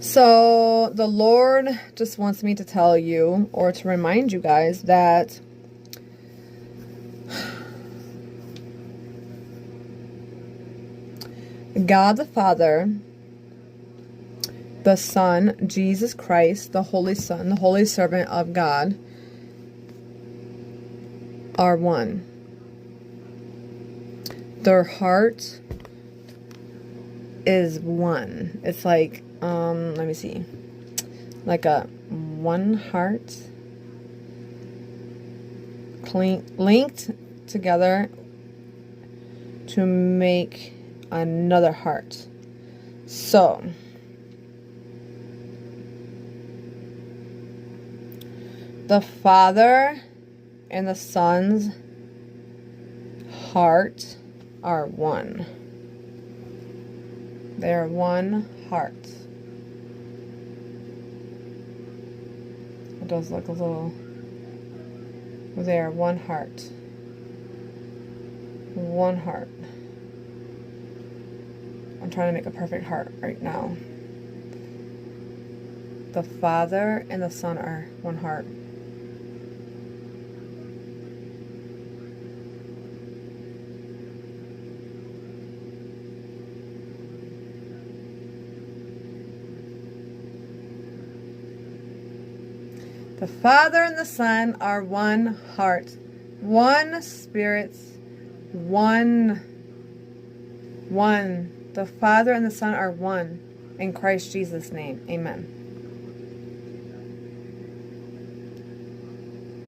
So the Lord just wants me to tell you, or to remind you guys, that God the Father, the Son, Jesus Christ, the Holy Son, the Holy Servant of God, are one. Their heart is one. It's like, let me see, like a one heart linked together to make another heart. So the Father and the Son's heart are one. They are one heart. It does look a little... They are one heart. One heart. I'm trying to make a perfect heart right now. The Father and the Son are one heart. The Father and the Son are one heart, one spirit, one. The Father and the Son are one in Christ Jesus' name. Amen.